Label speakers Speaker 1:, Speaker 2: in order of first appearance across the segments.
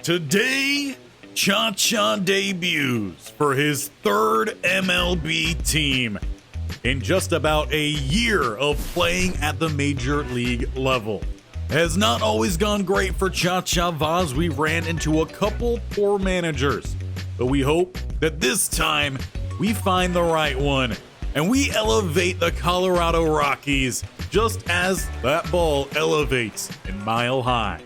Speaker 1: Today, Chacha debuts for his third MLB team in just about a year of playing at the major league level. It has not always gone great for Chacha Vauzz. We ran into a couple poor managers, but we hope that this time we find the right one and we elevate the Colorado Rockies just as that ball elevates in Mile High.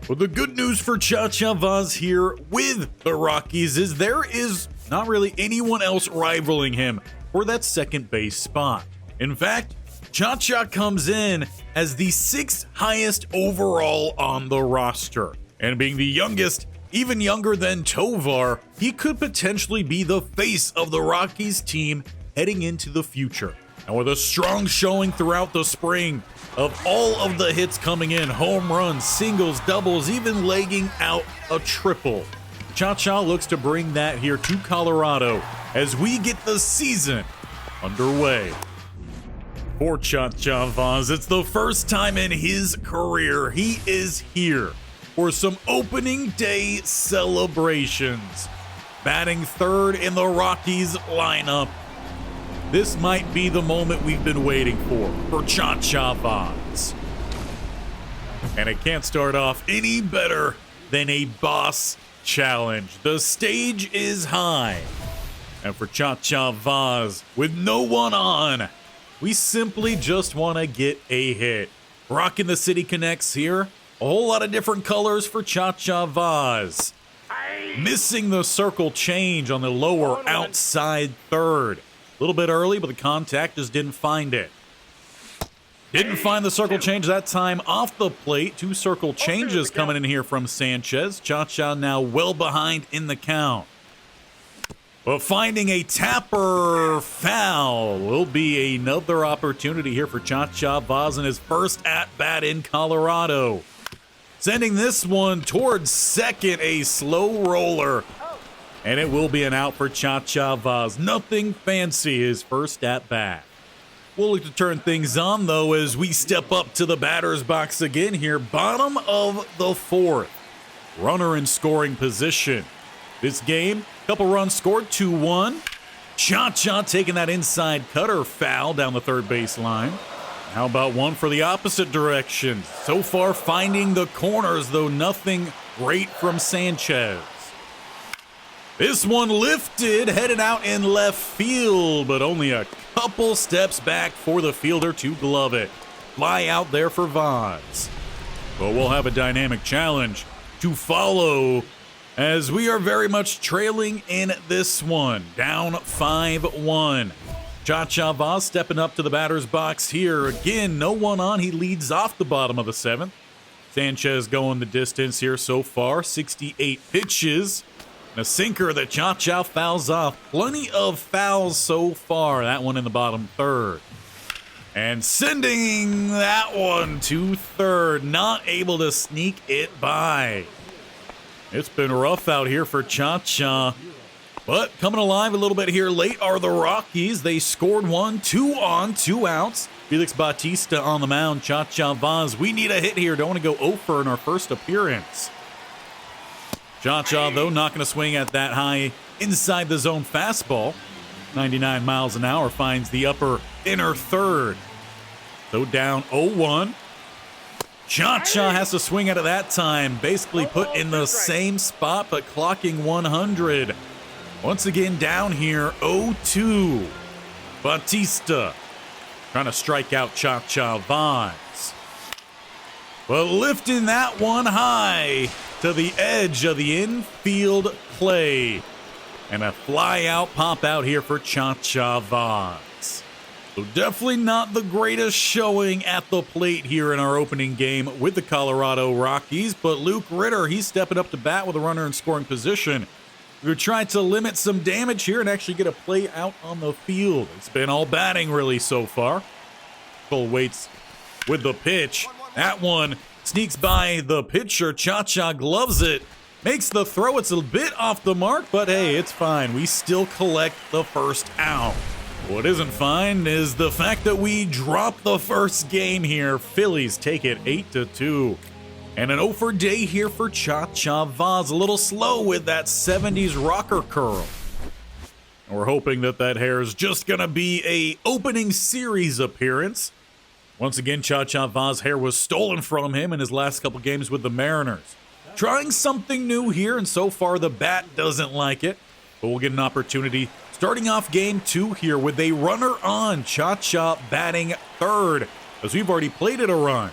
Speaker 1: Well, the good news for Chacha Vauzz here with the Rockies is there is not really anyone else rivaling him for that second base spot. In fact, Chacha comes in as the 6th highest overall on the roster. And being the youngest, even younger than Tovar, he could potentially be the face of the Rockies team heading into the future. And with a strong showing throughout the spring of all of the hits coming in, home runs, singles, doubles, even legging out a triple, Chacha looks to bring that here to Colorado as we get the season underway. For Chacha Vauzz, it's the first time in his career he is here for some opening day celebrations. Batting third in the Rockies lineup. This might be the moment we've been waiting for Chacha Vauzz. And it can't start off any better than a boss challenge. The stage is high. And for Chacha Vauzz, with no one on, we simply just want to get a hit. Rocking the City Connects here. A whole lot of different colors for Chacha Vauzz. Missing the circle change on the lower outside third. A little bit early, but the contact just didn't find it. Didn't find the circle change that time off the plate. 2 circle changes coming in here from Sanchez. Chacha now well behind in the count. But finding a tapper foul will be another opportunity here for Chacha Vauzz in his first at-bat in Colorado. Sending this one towards second, a slow roller. And it will be an out for Chacha Vauzz. Nothing fancy his first at-bat. We'll look to turn things on, though, as we step up to the batter's box again here. Bottom of the 4th. Runner in scoring position. This game, couple runs scored, 2-1. Chacha taking that inside cutter foul down the third base line. How about one for the opposite direction? So far finding the corners, though nothing great from Sanchez. This one lifted, headed out in left field, but only a couple steps back for the fielder to glove it. Fly out there for Vauzz. But we'll have a dynamic challenge to follow as we are very much trailing in this one. Down 5-1. Chacha Vauzz stepping up to the batter's box here. Again, no one on. He leads off the bottom of the 7th. Sanchez going the distance here so far. 68 pitches. A sinker that Chacha fouls off. Plenty of fouls so far. That one in the bottom 3rd. And sending that one to 3rd. Not able to sneak it by. It's been rough out here for Chacha. But coming alive a little bit here late are the Rockies. They scored 1, 2 on, 2 outs. Felix Bautista on the mound. Chacha Vauzz, we need a hit here. Don't want to go 0 in our first appearance. Chacha, though, not going to swing at that high inside the zone fastball. 99 miles an hour finds the upper inner 3rd. So down 0-1. Chacha has to swing at it that time. Basically put in the same spot, but clocking 100. Once again down here, 0-2. Bautista trying to strike out Chacha Vauzz. But lifting that one high to the edge of the infield play. And a fly out pop out here for Chacha Vauzz. So definitely not the greatest showing at the plate here in our opening game with the Colorado Rockies. But Luke Ritter, he's stepping up to bat with a runner in scoring position. We're trying to limit some damage here and actually get a play out on the field. It's been all batting really so far. Cole waits with the pitch. That one sneaks by the pitcher. Chacha gloves it. Makes the throw. It's a bit off the mark, but hey, it's fine. We still collect the first out. What isn't fine is the fact that we drop the first game here. Phillies take it 8-2. And an 0 for day here for Chacha Vauzz. A little slow with that 70s rocker curl. And we're hoping that that hair is just going to be a opening series appearance. Once again, Chacha Vauzz's hair was stolen from him in his last couple games with the Mariners. Trying something new here, and so far the bat doesn't like it. But we'll get an opportunity starting off game 2 here with a runner on. Chacha batting third, as we've already played it a run.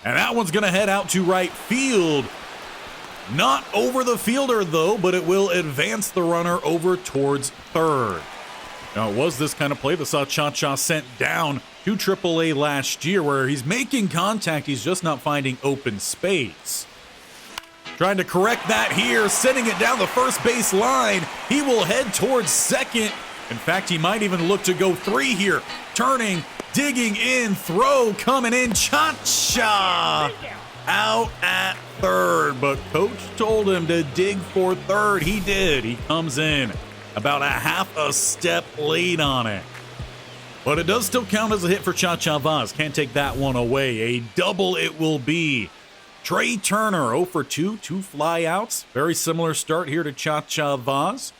Speaker 1: And that one's going to head out to right field. Not over the fielder, though, but it will advance the runner over towards third. Now, it was this kind of play that saw Chacha sent down to AAA last year, where he's making contact, he's just not finding open space. Trying to correct that here, sending it down the first base line. He will head towards second. In fact, he might even look to go 3 here. Turning, digging in, throw coming in. Chacha out at third, but coach told him to dig for third. He did. He comes in about a half a step late on it. But it does still count as a hit for Chacha Vauzz. Can't take that one away. A double it will be. Trey Turner 0 for 2, 2 flyouts. Very similar start here to Chacha Vauzz.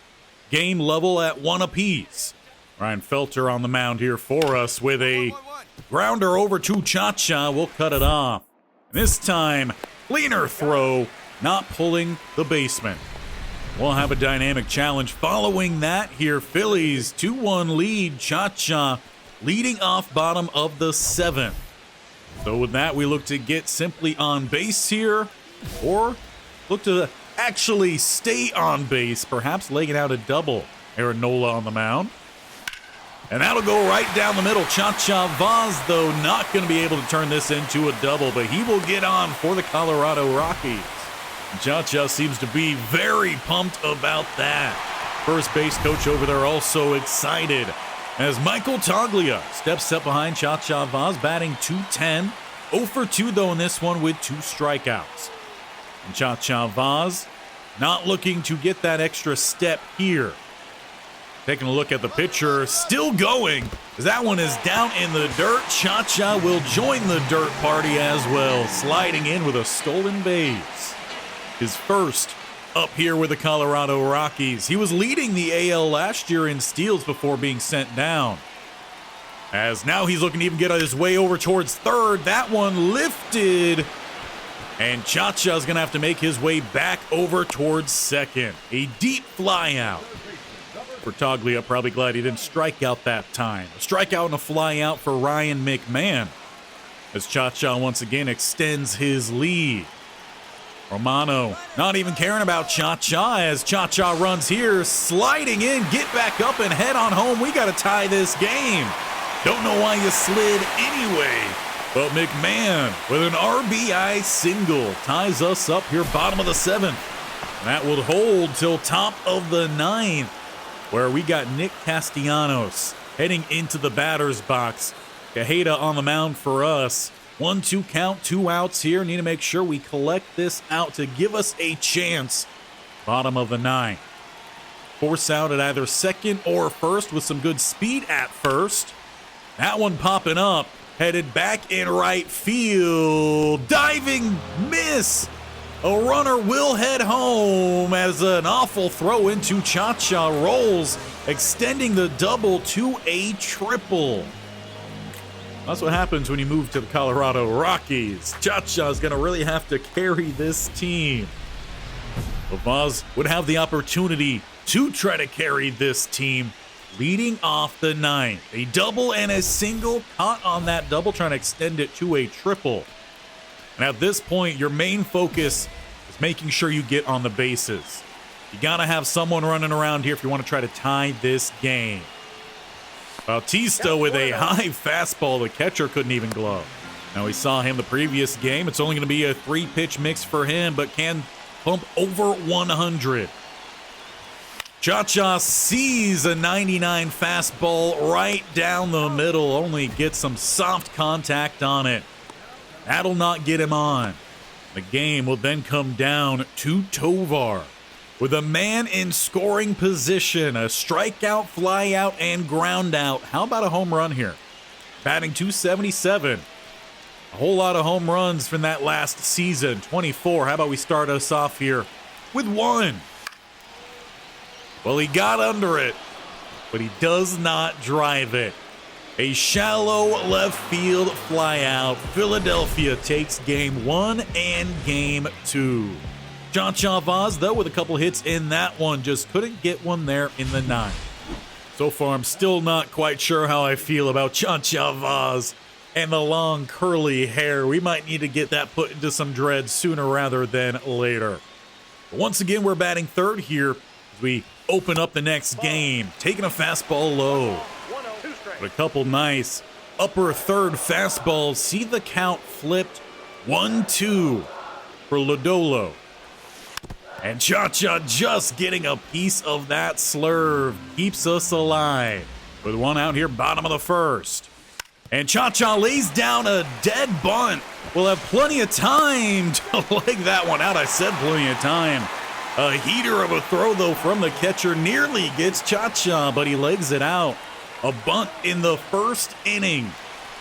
Speaker 1: Game level at 1 apiece. Ryan Felter on the mound here for us with a grounder over to Chacha. We'll cut it off. This time, cleaner throw, not pulling the baseman. We'll have a dynamic challenge following that here. Phillies 2-1 lead. Chacha leading off bottom of the 7th. So with that, we look to get simply on base here, or look to actually stay on base, perhaps laying out a double. Aaron Nola on the mound. And that'll go right down the middle. Chacha Vauzz, though, not going to be able to turn this into a double, but he will get on for the Colorado Rockies. Chacha seems to be very pumped about that. First base coach over there also excited, as Michael Toglia steps up behind Chacha Vauzz, batting .210. 0 for 2, though, in this one with 2 strikeouts. And Chacha Vauzz not looking to get that extra step here. Taking a look at the pitcher, still going, as that one is down in the dirt. Chacha will join the dirt party as well, sliding in with a stolen base. His first up here with the Colorado Rockies. He was leading the AL last year in steals before being sent down. As now he's looking to even get his way over towards third. That one lifted. And Chacha's going to have to make his way back over towards second. A deep fly out. For Toglia, probably glad he didn't strike out that time. A strikeout and a fly out for Ryan McMahon, as Chacha once again extends his lead. Romano not even caring about Chacha, as Chacha runs here, sliding in, get back up and head on home. We got to tie this game. Don't know why you slid anyway, but McMahon with an RBI single ties us up here bottom of the 7th. And that will hold till top of the 9th, where we got Nick Castellanos heading into the batter's box. Cajeda on the mound for us. 1-2 count, 2 outs here. Need to make sure we collect this out to give us a chance. Bottom of the 9th. Force out at either second or first with some good speed at first. That one popping up. Headed back in right field. Diving miss. A runner will head home as an awful throw into Chacha rolls, extending the double to a triple. That's what happens when you move to the Colorado Rockies. Chacha is going to really have to carry this team. But Vauzz would have the opportunity to try to carry this team, leading off the 9th. A double and a single, caught on that double, trying to extend it to a triple. And at this point, your main focus is making sure you get on the bases. You got to have someone running around here if you want to try to tie this game. Bautista with a high fastball the catcher couldn't even glove. Now, we saw him the previous game. It's only going to be a 3-pitch mix for him, but can pump over 100. Chacha sees a 99 fastball right down the middle, only gets some soft contact on it. That'll not get him on. The game will then come down to Tovar with a man in scoring position, a strikeout, fly out, and ground out. How about a home run here? Batting .277. A whole lot of home runs from that last season, 24. How about we start us off here with 1? Well, he got under it, but he does not drive it. A shallow left field fly out. Philadelphia takes game 1 and game 2. Chacha Vauzz, though, with a couple hits in that one, just couldn't get one there in the 9th. So far, I'm still not quite sure how I feel about Chacha Vauzz and the long curly hair. We might need to get that put into some dreads sooner rather than later. But once again, we're batting 3rd here as we open up the next game. Taking a fastball low. But a couple nice upper 3rd fastballs. See the count flipped. 1-2 for Lodolo. And Chacha just getting a piece of that slurve keeps us alive. With 1 out here, bottom of the 1st. And Chacha lays down a dead bunt. We'll have plenty of time to leg that one out. I said plenty of time. A heater of a throw, though, from the catcher nearly gets Chacha, but he legs it out. A bunt in the 1st inning.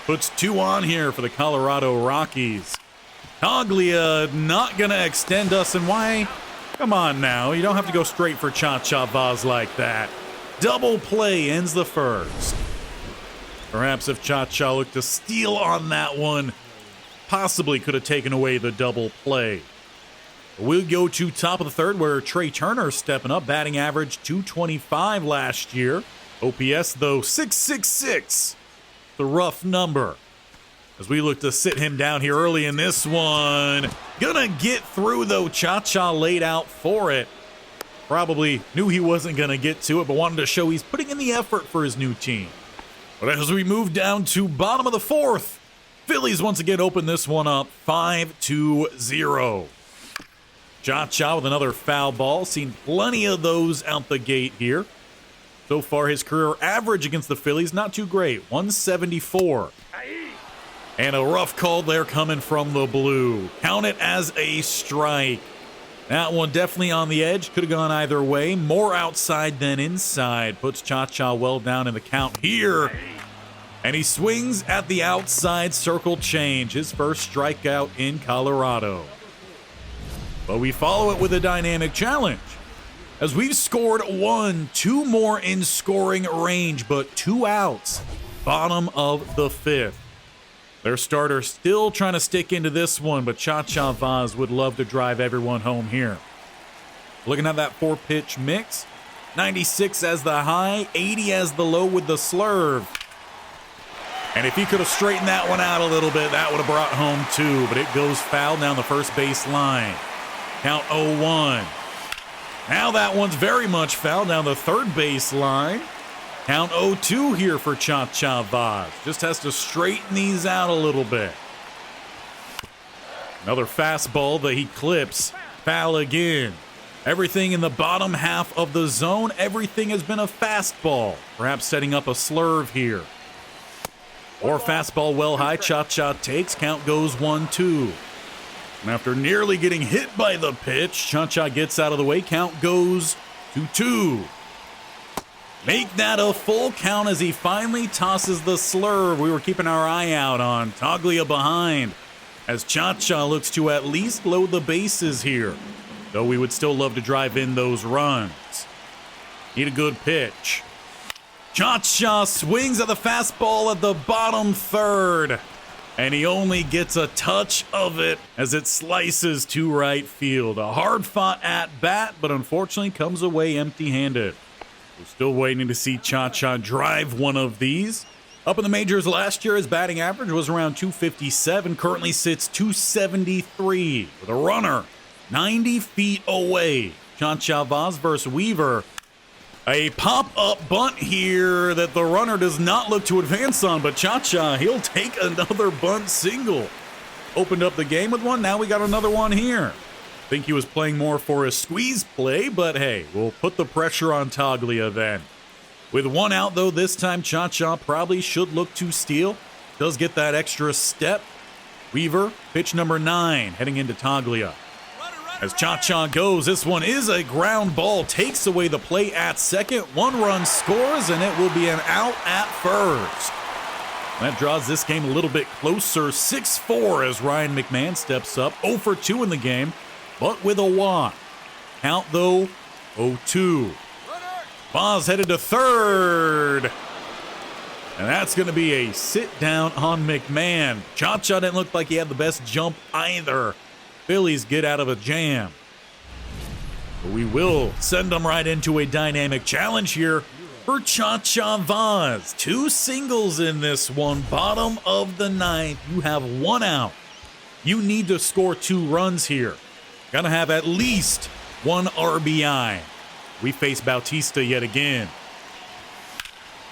Speaker 1: Puts 2 on here for the Colorado Rockies. Toglia not going to extend us, and why? Come on now, you don't have to go straight for Chacha Vauzz like that. Double play ends the 1st. Perhaps if Chacha looked to steal on that one, possibly could have taken away the double play. We'll go to top of the 3rd where Trey Turner's stepping up. Batting average 225 last year. OPS, though, 666. The rough number. As we look to sit him down here early in this one. Gonna get through, though. Chacha laid out for it. Probably knew he wasn't gonna get to it, but wanted to show he's putting in the effort for his new team. But as we move down to bottom of the 4th, Phillies once again open this one up 5-0. Chacha with another foul ball. Seen plenty of those out the gate here. So far, his career average against the Phillies, not too great. 174. And a rough call there coming from the blue. Count it as a strike. That one definitely on the edge. Could have gone either way. More outside than inside. Puts Chacha well down in the count here. And he swings at the outside circle change. His first strikeout in Colorado. But we follow it with a dynamic challenge. As we've scored 1, 2 more in scoring range, but 2 outs. Bottom of the 5th. Their starter still trying to stick into this one, but Chacha Vauzz would love to drive everyone home here. Looking at that 4-pitch mix. 96 as the high, 80 as the low with the slurve. And if he could have straightened that one out a little bit, that would have brought home 2, but it goes foul down the first base line. Count 0-1. Now that one's very much foul down the third base line. Count 0-2 here for Chacha Vauzz. Just has to straighten these out a little bit. Another fastball that he clips. Foul again. Everything in the bottom half of the zone, everything has been a fastball. Perhaps setting up a slurve here. Or fastball well high, Chacha takes. Count goes 1-2. And after nearly getting hit by the pitch, Chacha gets out of the way. Count goes to 2. Make that a full count as he finally tosses the slurve we were keeping our eye out on. Toglia behind as Chacha looks to at least load the bases here. Though we would still love to drive in those runs. Need a good pitch. Chacha swings at the fastball at the bottom third. And he only gets a touch of it as it slices to right field. A hard-fought at-bat, but unfortunately comes away empty-handed. We're still waiting to see Chacha drive one of these. Up in the majors last year, his batting average was around 257. Currently sits 273 with a runner 90 feet away. Chacha Vauzz versus Weaver. A pop-up bunt here that the runner does not look to advance on, but Chacha, he'll take another bunt single. Opened up the game with one, now we got another one here. Think he was playing more for a squeeze play, but hey, we'll put the pressure on Toglia then. With one out, though, this time Chacha probably should look to steal. Does get that extra step. Weaver, pitch number 9, heading into Toglia. As Chacha goes, this one is a ground ball, takes away the play at second. 1 run scores, and it will be an out at first. That draws this game a little bit closer, 6-4 as Ryan McMahon steps up, 0 for 2 in the game, but with a walk. Count though, 0-2. Vauzz headed to third. And that's going to be a sit down on McMahon. Chacha didn't look like he had the best jump either. Phillies get out of a jam. But we will send them right into a dynamic challenge here for Chacha Vauzz. 2 singles in this one. Bottom of the 9th. You have 1 out. You need to score 2 runs here. Gonna have at least 1 RBI. We face Bautista yet again.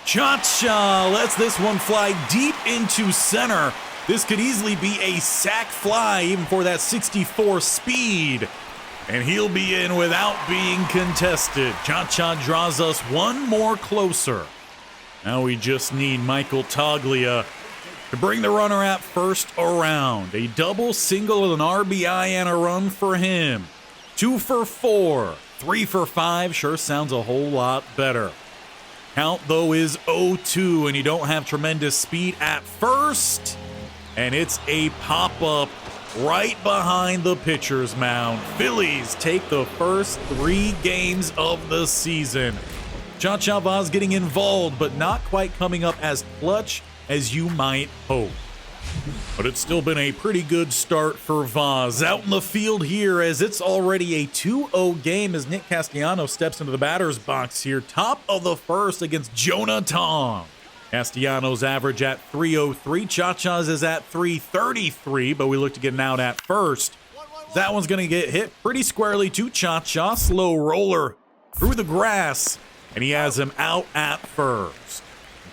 Speaker 1: Chacha lets this one fly deep into center. This could easily be a sac fly even for that 64 speed. And he'll be in without being contested. Chacha draws us 1 more closer. Now we just need Michael Toglia to bring the runner at first around. A double, single with an RBI and a run for him. 2 for 4, 3 for 5. Sure sounds a whole lot better. Count though is 0-2 and you don't have tremendous speed at first. And it's a pop-up right behind the pitcher's mound. Phillies take the first 3 games of the season. Chacha Vauzz getting involved, but not quite coming up as clutch as you might hope. But it's still been a pretty good start for Vauzz. Out in the field here as it's already a 2-0 game as Nick Castellanos steps into the batter's box here. Top of the first against Jonah Tong. Castellanos average at 303. Chacha's is at 333, but we look to get an out at first. That one's going to get hit pretty squarely to Chacha. Slow roller through the grass, and he has him out at first.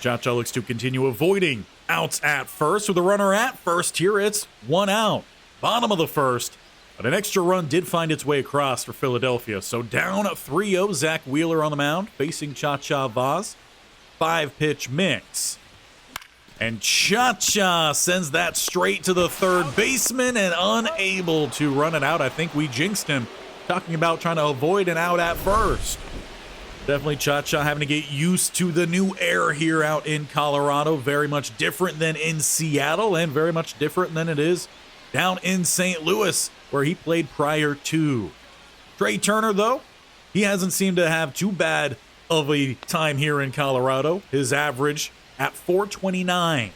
Speaker 1: Chacha looks to continue avoiding outs at first. With a runner at first here, it's 1 out. Bottom of the first, but an extra run did find its way across for Philadelphia. So down 3-0, Zach Wheeler on the mound, facing Chacha Vauzz. 5-pitch mix. And Chacha sends that straight to the third baseman and unable to run it out. I think we jinxed him, talking about trying to avoid an out at first. Definitely Chacha having to get used to the new air here out in Colorado. Very much different than in Seattle and very much different than it is down in St. Louis where he played prior to. Trey Turner, though, he hasn't seemed to have too bad of a time here in Colorado. His average at 429.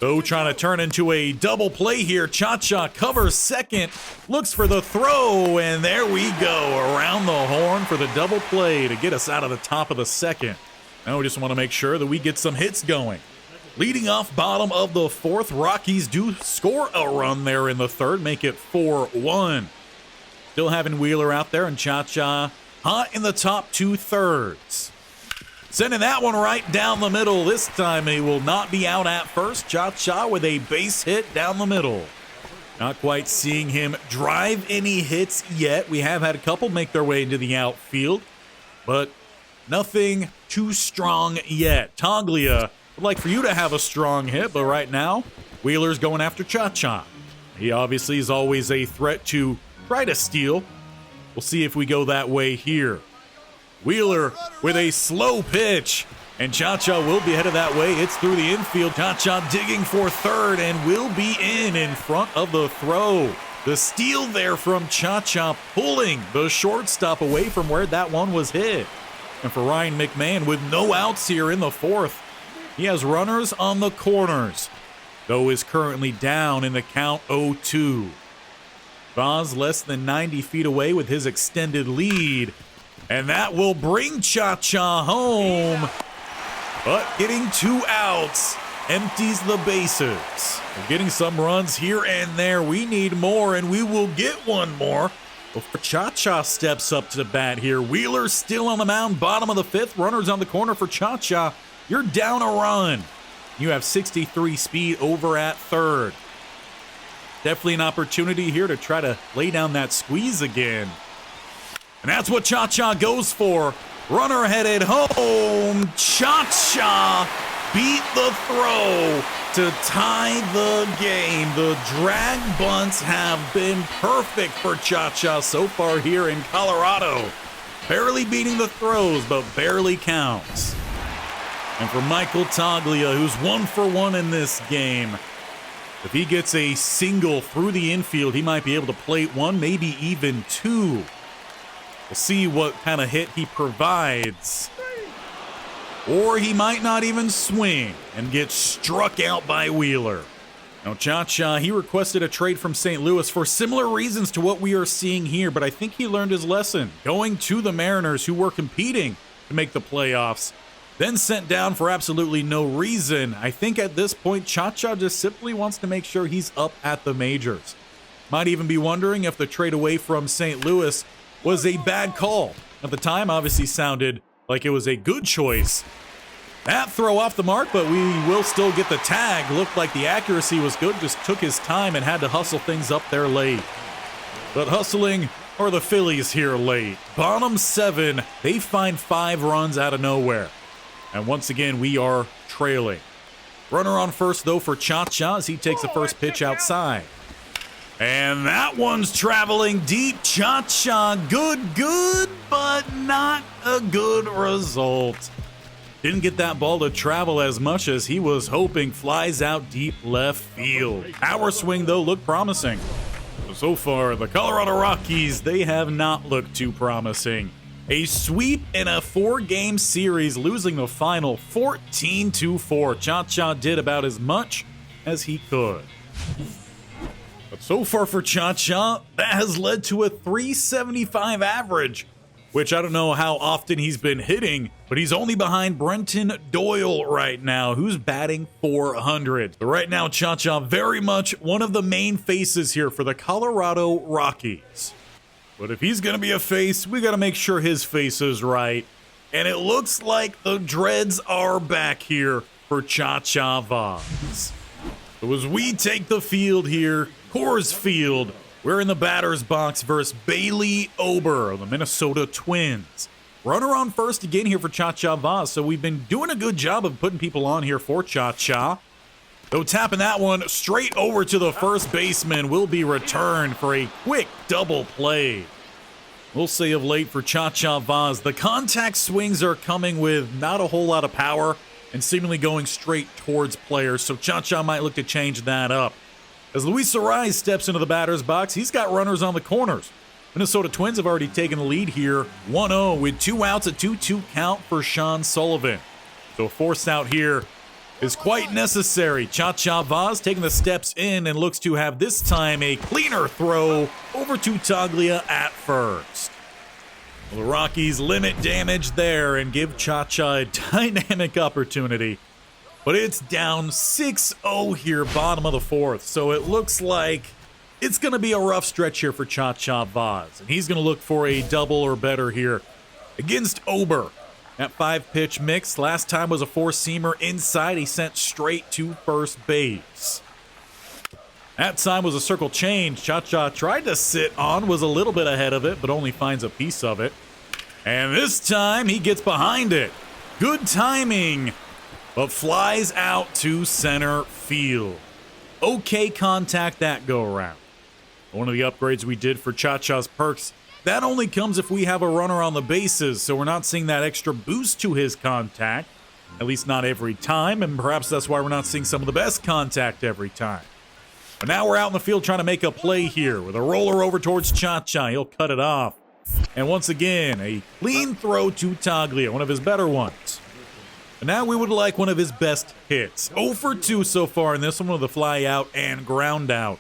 Speaker 1: So trying to turn into a double play here. Chacha covers second, looks for the throw, and there we go. Around the horn for the double play to get us out of the top of the second. Now we just want to make sure that we get some hits going. Leading off bottom of the 4th, Rockies do score a run there in the 3rd, make it 4-1. Still having Wheeler out there and Chacha hot in the top 2/3. Sending that one right down the middle. This time he will not be out at first. Chacha with a base hit down the middle. Not quite seeing him drive any hits yet. We have had a couple make their way into the outfield, but nothing too strong yet. Toglia would like for you to have a strong hit, but right now, Wheeler's going after Chacha. He obviously is always a threat to try to steal. We'll see if we go that way here. Wheeler with a slow pitch, and Chacha will be headed that way. It's through the infield. Chacha digging for third and will be in front of the throw. The steal there from Chacha, pulling the shortstop away from where that one was hit. And for Ryan McMahon, with no outs here in the 4th, he has runners on the corners, though is currently down in the count 0-2. Vauzz less than 90 feet away with his extended lead. And that will bring Chacha home. But getting 2 outs empties the bases. We're getting some runs here and there. We need more, and we will get 1 more before Chacha steps up to the bat here. Wheeler still on the mound, bottom of the 5th. Runners on the corner for Chacha. You're down a run. You have 63 speed over at third. Definitely an opportunity here to try to lay down that squeeze again. And that's what Chacha goes for. Runner headed home. Chacha beat the throw to tie the game. The drag bunts have been perfect for Chacha so far here in Colorado. Barely beating the throws, but barely counts. And for Michael Toglia, who's 1 for 1 in this game, if he gets a single through the infield, he might be able to plate one, maybe even two. We'll see what kind of hit he provides. Or he might not even swing and get struck out by Wheeler. Now, Chacha, he requested a trade from St. Louis for similar reasons to what we are seeing here, but I think he learned his lesson. Going to the Mariners, who were competing to make the playoffs, then sent down for absolutely no reason. I think at this point, Chacha just simply wants to make sure he's up at the majors. Might even be wondering if the trade away from St. Louis was a bad call. At the time, obviously sounded like it was a good choice. That throw off the mark, but we will still get the tag. Looked like the accuracy was good, just took his time and had to hustle things up there late. But hustling are the Phillies here late. Bottom 7, they find 5 runs out of nowhere. And once again, we are trailing. Runner on first, though, for Chacha as he takes the first pitch outside. And that one's traveling deep. Chacha, good, but not a good result. Didn't get that ball to travel as much as he was hoping. Flies out deep left field. Our swing, though, looked promising. So far, the Colorado Rockies, they have not looked too promising. A sweep in a 4-game series, losing the final 14-4. Chacha did about as much as he could. But so far for Chacha, that has led to a .375 average, which I don't know how often he's been hitting, but he's only behind Brenton Doyle right now, who's batting .400. But right now, Chacha very much one of the main faces here for the Colorado Rockies. But if he's going to be a face, we got to make sure his face is right. And it looks like the dreads are back here for Chacha Vauzz. So as we take the field here, Coors Field, we're in the batter's box versus Bailey Ober of the Minnesota Twins. Runner on first again here for Chacha Vauzz, so we've been doing a good job of putting people on here for Chacha. Though tapping that one straight over to the first baseman will be returned for a quick double play. We'll say of late for Chacha Vauzz, the contact swings are coming with not a whole lot of power and seemingly going straight towards players, so Chacha might look to change that up. As Luis Arraez steps into the batter's box, he's got runners on the corners. Minnesota Twins have already taken the lead here, 1-0 with 2 outs, a 2-2 count for Sean Sullivan. So a forced out here is quite necessary. Chacha Vauzz taking the steps in and looks to have this time a cleaner throw over to Toglia at first. Well, the Rockies limit damage there and give Chacha a dynamic opportunity. But it's down 6-0 here, bottom of the 4th. So it looks like it's going to be a rough stretch here for Chacha Vauzz. And he's going to look for a double or better here against Ober. That 5-pitch mix last time was a 4-seamer inside. He sent straight to first base. That time was a circle change. Chacha tried to sit on, was a little bit ahead of it, but only finds a piece of it. And this time he gets behind it. Good timing, but flies out to center field. Okay contact that go around. One of the upgrades we did for Chacha's perks, that only comes if we have a runner on the bases, so we're not seeing that extra boost to his contact, at least not every time, and perhaps that's why we're not seeing some of the best contact every time. But now we're out in the field trying to make a play here with a roller over towards Chacha. He'll cut it off. And once again, a clean throw to Toglia, one of his better ones. And now we would like one of his best hits. 0 for 2 so far in this one with a fly out and ground out.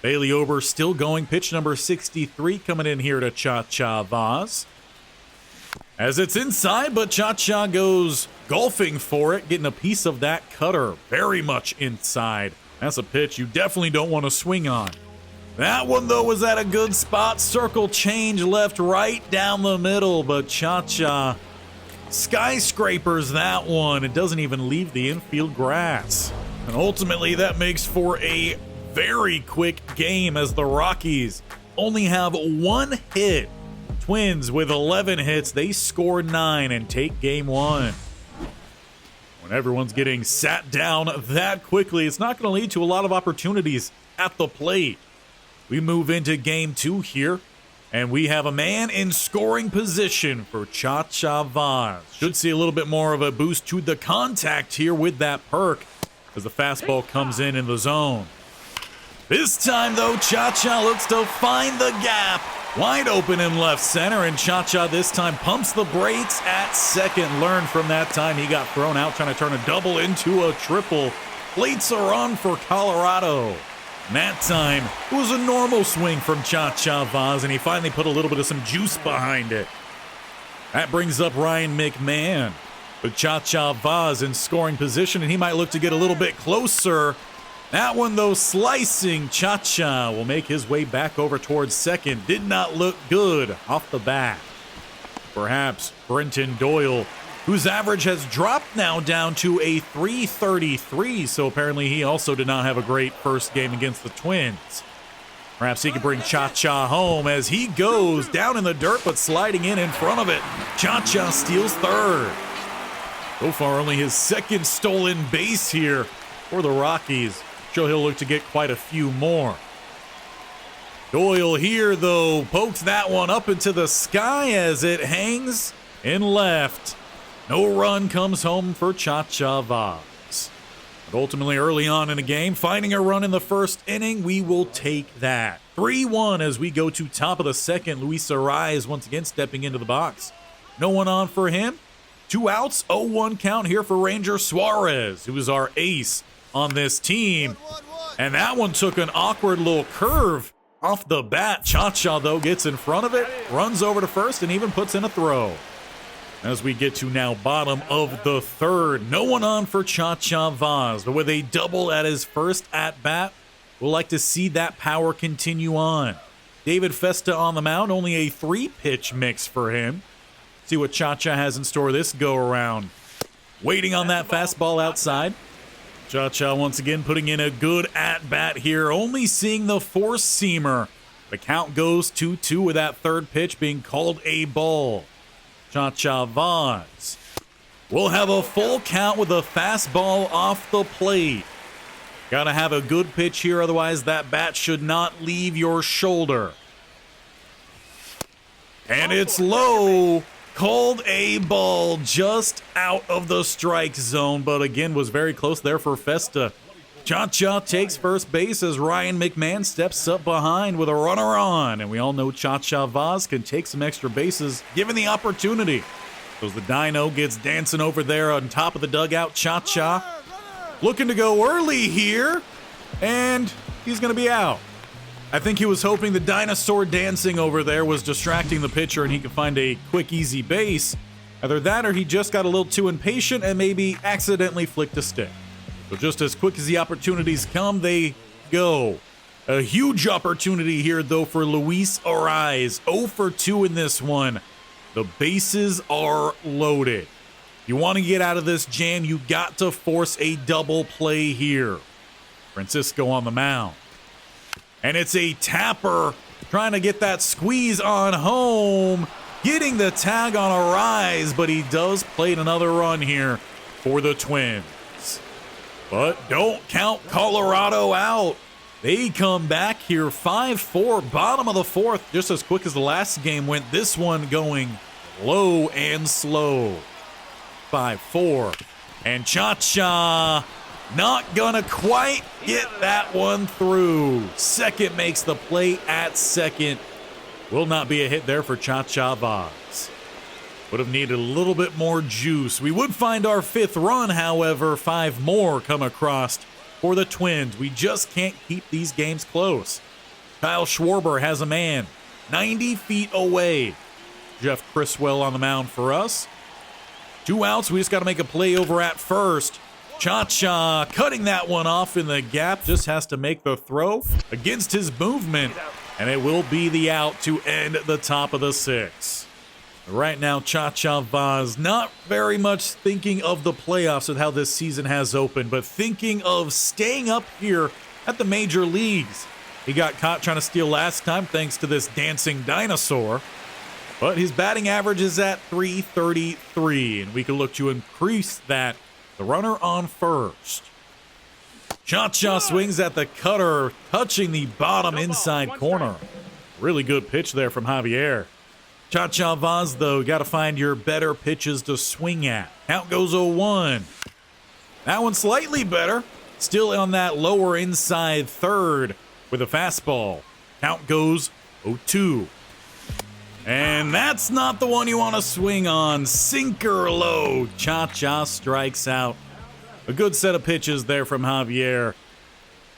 Speaker 1: Bailey Ober still going. Pitch number 63 coming in here to Chacha Vauzz. As it's inside, but Chacha goes golfing for it, getting a piece of that cutter very much inside. That's a pitch you definitely don't want to swing on. That one, though, was at a good spot. Circle change left, right down the middle, but Chacha skyscrapers that one. It doesn't even leave the infield grass. And ultimately, that makes for a very quick game as the Rockies only have 1 hit. Twins with 11 hits, they score 9 and take game 1. When everyone's getting sat down that quickly, it's not going to lead to a lot of opportunities at the plate. We move into game 2 here And we have a man in scoring position for Chacha Vauzz. Should see a little bit more of a boost to the contact here with that perk as the fastball comes in the zone. This time, though, Chacha looks to find the gap. Wide open in left center, and Chacha this time pumps the brakes at second. Learned from that time he got thrown out trying to turn a double into a triple. Plates a run for Colorado. And that time, it was a normal swing from Chacha Vauzz, and he finally put a little bit of some juice behind it. That brings up Ryan McMahon. With Chacha Vauzz in scoring position, and he might look to get a little bit closer. That one, though, slicing. Chacha will make his way back over towards second. Did not look good off the bat. Perhaps Brenton Doyle, whose average has dropped now down to a 333, so apparently he also did not have a great first game against the Twins. Perhaps he could bring Chacha home as he goes down in the dirt, but sliding in front of it. Chacha steals third. So far, only his second stolen base here for the Rockies. Sure, he'll look to get quite a few more. Doyle here, though, pokes that one up into the sky as it hangs in left. No run comes home for Chacha Vauzz. But ultimately, early on in the game, finding a run in the first inning, we will take that. 3-1 as we go to top of the second. Luis Arraez once again stepping into the box. No one on for him. 2 outs, 0-1 count here for Ranger Suarez, who is our ace on this team. And that one took an awkward little curve off the bat. Chacha, though, gets in front of it, runs over to first, and even puts in a throw. As we get to now bottom of the third, no one on for Chacha Vauzz, but with a double at his first at-bat, we'll like to see that power continue on. David Festa on the mound, only a 3-pitch mix for him. See what Chacha has in store this go-around. Waiting on that fastball outside. Chacha once again putting in a good at-bat here, only seeing the four-seamer. The count goes 2-2 with that third pitch being called a ball. Chacha Vauzz will have a full count with a fastball off the plate. Gotta have a good pitch here, otherwise that bat should not leave your shoulder. And it's low. Called a ball just out of the strike zone, but again was very close there for Festa. Chacha takes first base as Ryan McMahon steps up behind with a runner on. And we all know Chacha Vauzz can take some extra bases given the opportunity. So as the Dino gets dancing over there on top of the dugout, Chacha looking to go early here, and he's going to be out. I think he was hoping the dinosaur dancing over there was distracting the pitcher and he could find a quick, easy base. Either that or he just got a little too impatient and maybe accidentally flicked a stick. So just as quick as the opportunities come, they go. A huge opportunity here, though, for Luis Arraez. 0 for 2 in this one. The bases are loaded. You want to get out of this jam, you got to force a double play here. Francisco on the mound. And it's a tapper trying to get that squeeze on home. Getting the tag on Arraez, but he does plate another run here for the Twins. But don't count Colorado out. They come back here 5-4, bottom of the fourth, just as quick as the last game went. This one going low and slow. 5-4. And Chacha not gonna quite get that one through. Second makes the play at second. Will not be a hit there for Chacha Vauzz. Would have needed a little bit more juice. We would find our fifth run, however. 5 more come across for the Twins. We just can't keep these games close. Kyle Schwarber has a man 90 feet away. Jeff Criswell on the mound for us. 2 outs. We just got to make a play over at first. Chacha cutting that one off in the gap. Just has to make the throw against his movement. And it will be the out to end the top of the 6th. Right now, Chacha Vauzz not very much thinking of the playoffs with how this season has opened, but thinking of staying up here at the major leagues. He got caught trying to steal last time thanks to this dancing dinosaur. But his batting average is at .333, and we can look to increase that. The runner on first. Chacha swings at the cutter, touching the bottom inside corner. Really good pitch there from Javier. Chacha Vauzz, though, got to find your better pitches to swing at. Count goes 0-1. That one's slightly better. Still on that lower inside third with a fastball. Count goes 0-2. And that's not the one you want to swing on. Sinker low. Chacha strikes out. A good set of pitches there from Javier.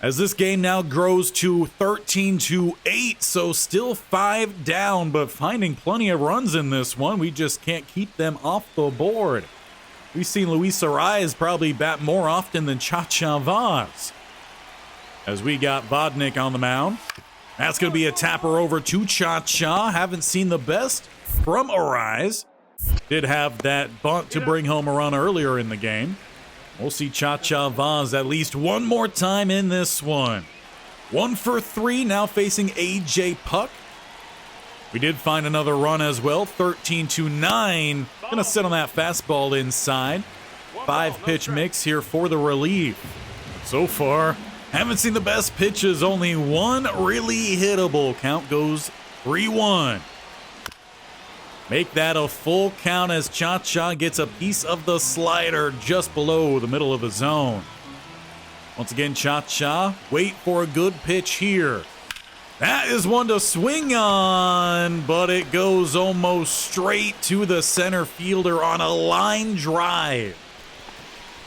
Speaker 1: As this game now grows to 13-8, so still 5 down, but finding plenty of runs in this one. We just can't keep them off the board. We've seen Luis Arraez probably bat more often than Chacha Vauzz. As we got Vodnik on the mound. That's going to be a tapper over to Chacha. Haven't seen the best from Arraez. Did have that bunt to bring home a run earlier in the game. We'll see Chacha Vauzz at least one more time in this one. 1 for 3, now facing AJ Puck. We did find another run as well, 13-9. Gonna sit on that fastball inside. 5-pitch mix here for the relief. So far, haven't seen the best pitches, only one really hittable. Count goes 3-1. Make that a full count as Chacha gets a piece of the slider just below the middle of the zone. Once again, Chacha, wait for a good pitch here. That is one to swing on, but it goes almost straight to the center fielder on a line drive.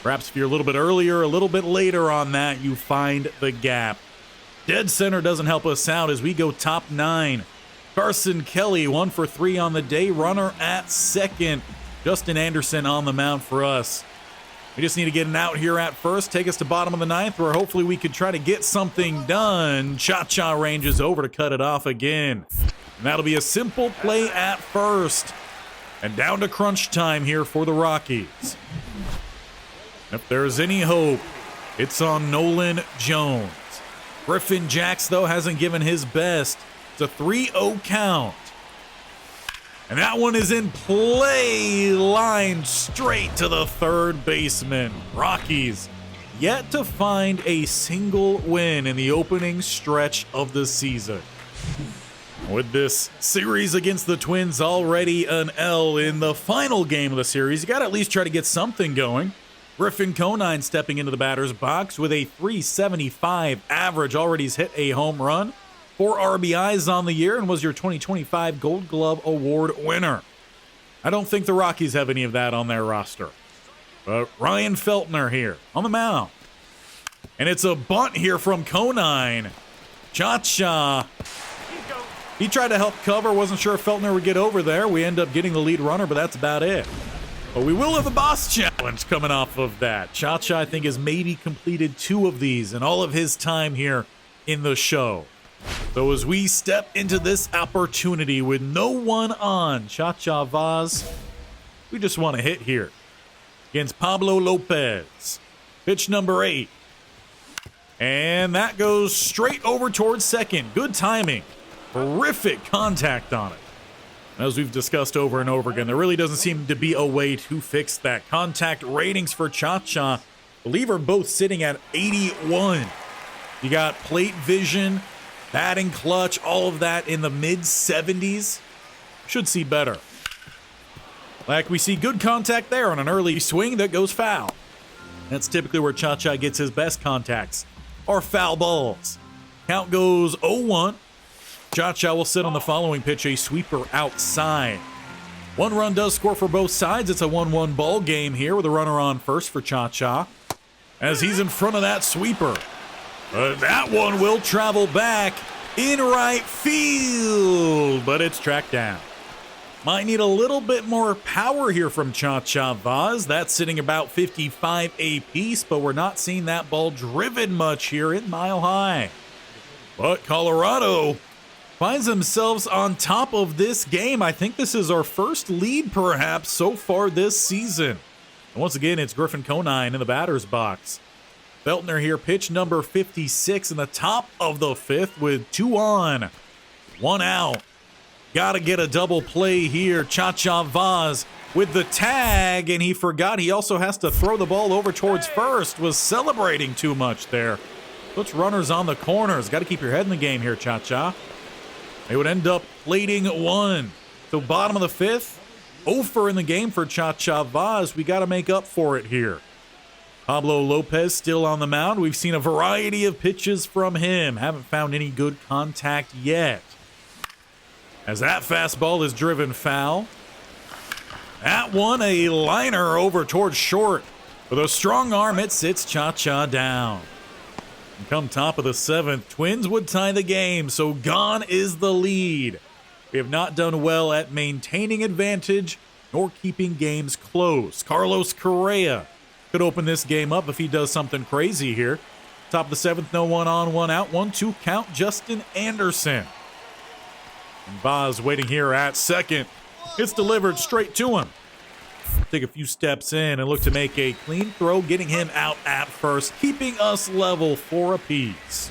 Speaker 1: Perhaps if you're a little bit earlier, a little bit later on that, you find the gap. Dead center doesn't help us out as we go top 9. Carson Kelly, 1 for 3 on the day. Runner at second. Justin Anderson on the mound for us. We just need to get an out here at first. Take us to bottom of the 9th where hopefully we could try to get something done. Chacha ranges over to cut it off again. And that'll be a simple play at first. And down to crunch time here for the Rockies. If there's any hope, it's on Nolan Jones. Griffin Jacks, though, hasn't given his best. It's a 3-0 count. And that one is in play, lined straight to the third baseman. Rockies yet to find a single win in the opening stretch of the season. With this series against the Twins already an L in the final game of the series, you got to at least try to get something going. Griffin Conine stepping into the batter's box with a .375 average. Already has hit a home run. 4 RBIs on the year and was your 2025 Gold Glove Award winner. I don't think the Rockies have any of that on their roster. But Ryan Feltner here on the mound. And it's a bunt here from Conine. Chacha. He tried to help cover. Wasn't sure if Feltner would get over there. We end up getting the lead runner, but that's about it. But we will have a boss challenge coming off of that. Chacha, I think, has maybe completed 2 of these in all of his time here in the show. So as we step into this opportunity with no one on, Chacha Vauzz, we just want to hit here against Pablo Lopez. Pitch number 8. And that goes straight over towards second. Good timing. Terrific contact on it. As we've discussed over and over again, there really doesn't seem to be a way to fix that. Contact ratings for Chacha, I believe, are both sitting at 81. You got plate vision, batting clutch, all of that in the mid-70s. Should see better. Like we see good contact there on an early swing that goes foul. That's typically where Chacha gets his best contacts, or foul balls. Count goes 0-1. Chacha will sit on the following pitch, a sweeper outside. 1 run does score for both sides. It's a 1-1 ball game here with a runner on first for Chacha as he's in front of that sweeper. That one will travel back in right field, but it's tracked down. Might need a little bit more power here from Chacha Vauzz. That's sitting about 55 apiece, but we're not seeing that ball driven much here in Mile High. But Colorado finds themselves on top of this game. I think this is our first lead, perhaps, so far this season. And once again, it's Griffin Conine in the batter's box. Feltner here, pitch number 56 in the top of the 5th with 2 on, 1 out. Got to get a double play here. Chacha Vauzz with the tag, and he forgot he also has to throw the ball over towards first. Was celebrating too much there. Puts runners on the corners. Got to keep your head in the game here, Chacha. They would end up plating one. So bottom of the fifth, over in the game for Chacha Vauzz. We got to make up for it here. Pablo Lopez still on the mound. We've seen a variety of pitches from him. Haven't found any good contact yet. As that fastball is driven foul. That one, a liner over towards short. With a strong arm, it sits Chacha down. And come top of the seventh, Twins would tie the game, so gone is the lead. We have not done well at maintaining advantage nor keeping games close. Carlos Correa could open this game up if he does something crazy here. Top of the seventh, no one on, one out, 1-2 count, Justin Anderson. And Vauzz waiting here at second. It's delivered straight to him. Take a few steps in and look to make a clean throw, getting him out at first, keeping us level 4 apiece.